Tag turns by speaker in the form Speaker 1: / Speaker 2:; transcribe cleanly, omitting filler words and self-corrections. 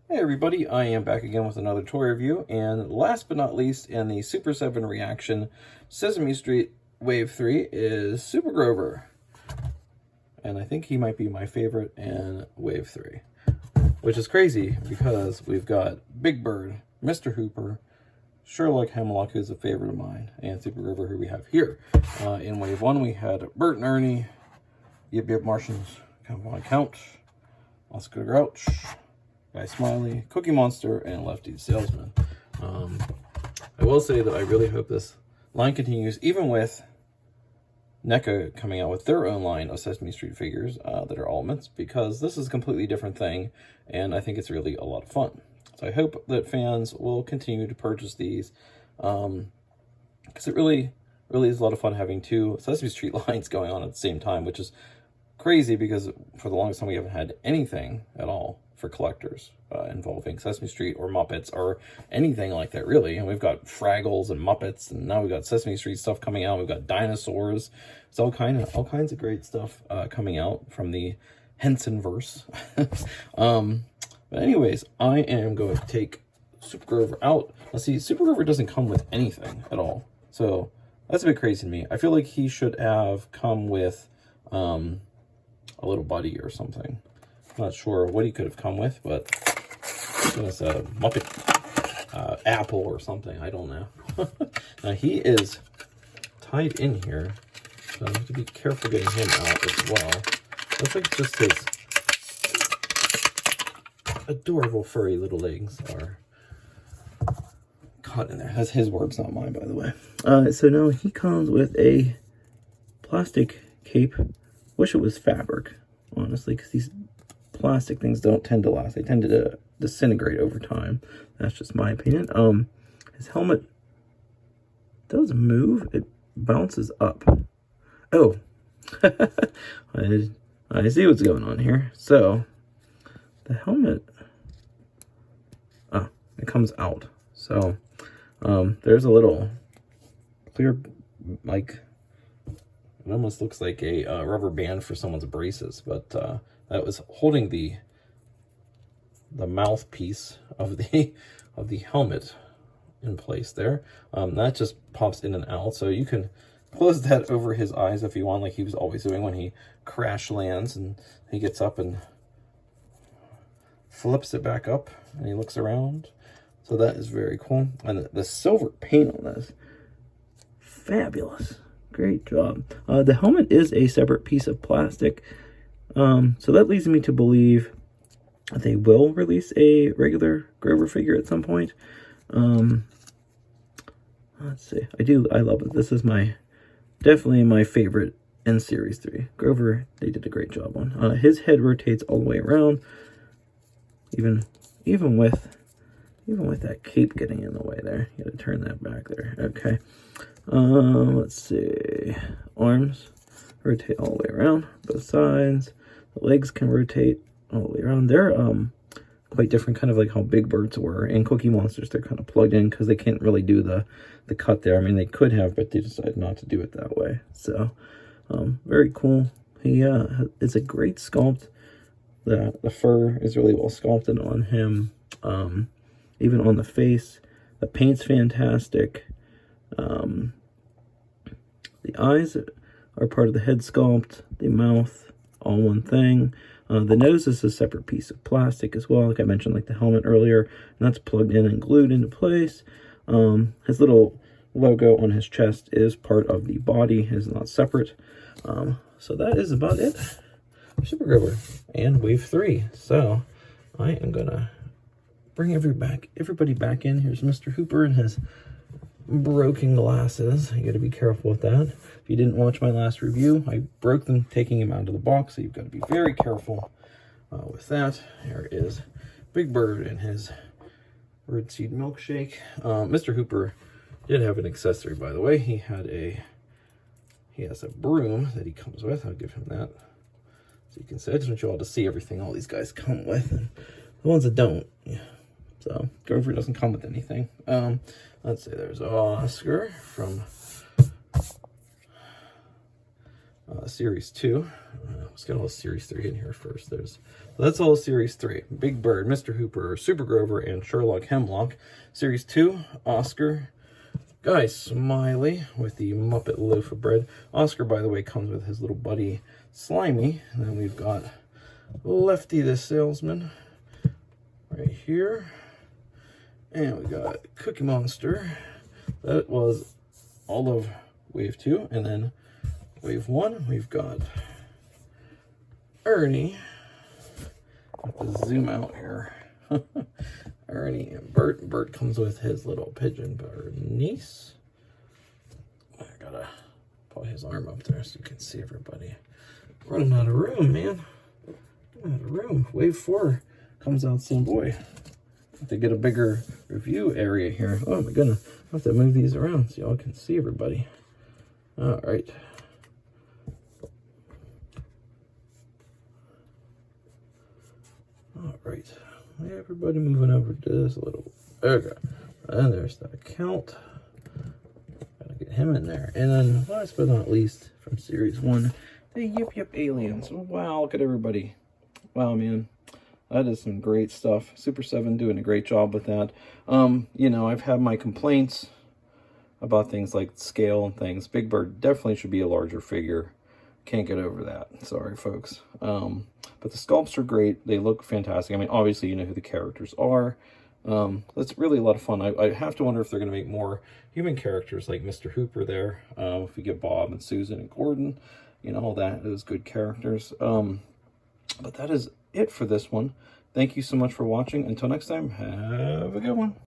Speaker 1: Hey everybody, I am back again with another toy review, and last but not least in the Super 7 ReAction Sesame Street Wave 3 is Super Grover. And I think he might be my favorite in Wave 3. Which is crazy because we've got Big Bird, Mr. Hooper, Sherlock Hemlock, who's a favorite of mine, and Super Grover, who we have here. In Wave 1 we had Bert and Ernie, Yip Yip Martians, Count on Count, Oscar the Grouch, Guy Smiley, Cookie Monster, and Lefty Salesman. I will say that I really hope this line continues, even with NECA coming out with their own line of Sesame Street figures that are Ultimates, because this is a completely different thing, and I think it's really a lot of fun. So I hope that fans will continue to purchase these, because it really is a lot of fun having two Sesame Street lines going on at the same time, which is crazy because for the longest time we haven't had anything at all for collectors involving Sesame Street or Muppets or anything like that, really. And we've got Fraggles and Muppets, and now we've got Sesame Street stuff coming out. We've got dinosaurs. It's all kinds of great stuff coming out from the Henson-verse. But anyways, I am going to take Super Grover out. Let's see, Super Grover doesn't come with anything at all, so that's a bit crazy to me. I feel like he should have come with a little buddy or something. Not sure what he could have come with, but it's a Muppet apple or something. I don't know. Now he is tied in here, so I have to be careful getting him out as well. Looks like just his adorable furry little legs are caught in there. That's his words, not mine, by the way. So now he comes with a plastic cape. Wish it was fabric, honestly, because these plastic things don't tend to last. They tend to disintegrate over time. That's just my opinion. His helmet does move. It bounces up. Oh, I see what's going on here. So the helmet, it comes out. So there's a little clear, like, it almost looks like a rubber band for someone's braces, but that was holding the mouthpiece of the helmet in place there. That just pops in and out, so you can close that over his eyes if you want, like he was always doing when he crash lands and he gets up and flips it back up and he looks around. So that is very cool. And the silver paint on this, fabulous. Great job. The helmet is a separate piece of plastic, so that leads me to believe they will release a regular Grover figure at some point. Let's see. I love it. This is definitely my favorite in Series 3. Grover, they did a great job on. His head rotates all the way around, even with that cape getting in the way there. You gotta turn that back there. Okay. Let's see. Arms rotate all the way around, both sides. The legs can rotate all the way around. They're quite different, kind of like how Big Bird's were. And Cookie Monsters, they're kind of plugged in because they can't really do the cut there. I mean, they could have, but they decided not to do it that way. So, very cool. He it's a great sculpt. The fur is really well sculpted on him. Even on the face, the paint's fantastic. The eyes are part of the head sculpt, the mouth, all one thing. The nose is a separate piece of plastic as well, like I mentioned, like the helmet earlier, and that's plugged in and glued into place. His little logo on his chest is part of the body, is not separate. So that is about it for Super Grover and Wave 3. So I am gonna bring everybody back in. Here's Mr. Hooper and his broken glasses. You got to be careful with that. If you didn't watch my last review, I broke them taking him out of the box, so you've got to be very careful with that. Here is Big Bird and his birdseed milkshake. Mr. Hooper did have an accessory, by the way. He has a broom that he comes with. I'll give him that so you can see. I just want you all to see everything all these guys come with, and the ones that don't, yeah. So Grover doesn't come with anything. Let's see, there's Oscar from Series 2. Let's get all Series 3 in here first. That's all Series 3. Big Bird, Mr. Hooper, Super Grover, and Sherlock Hemlock. Series 2, Oscar, Guy Smiley with the Muppet loaf of bread. Oscar, by the way, comes with his little buddy Slimy. And then we've got Lefty the Salesman right here. And we got Cookie Monster. That was all of Wave 2. And then Wave 1, we've got Ernie. I have to zoom out here. Ernie and Bert. Bert comes with his little pigeon Bernice. I gotta put his arm up there so you can see everybody. Running out of room, man. Running out of room. Wave 4 comes out soon. Boy, I have to get a bigger review area here. Oh my goodness. I have to move these around so y'all can see everybody. All right. All right. Everybody moving over to this little. Okay. And there's that count. Gotta get him in there. And then, last but not least, from Series 1, the Yip Yip Aliens. Wow, look at everybody. Wow, man. That is some great stuff. Super7 doing a great job with that. You know, I've had my complaints about things like scale and things. Big Bird definitely should be a larger figure. Can't get over that. Sorry, folks. But the sculpts are great. They look fantastic. I mean, obviously, you know who the characters are. That's really a lot of fun. I have to wonder if they're going to make more human characters like Mr. Hooper there. If we get Bob and Susan and Gordon, you know, all that is good characters. But that is it for this one. Thank you so much for watching. Until next time, have a good one.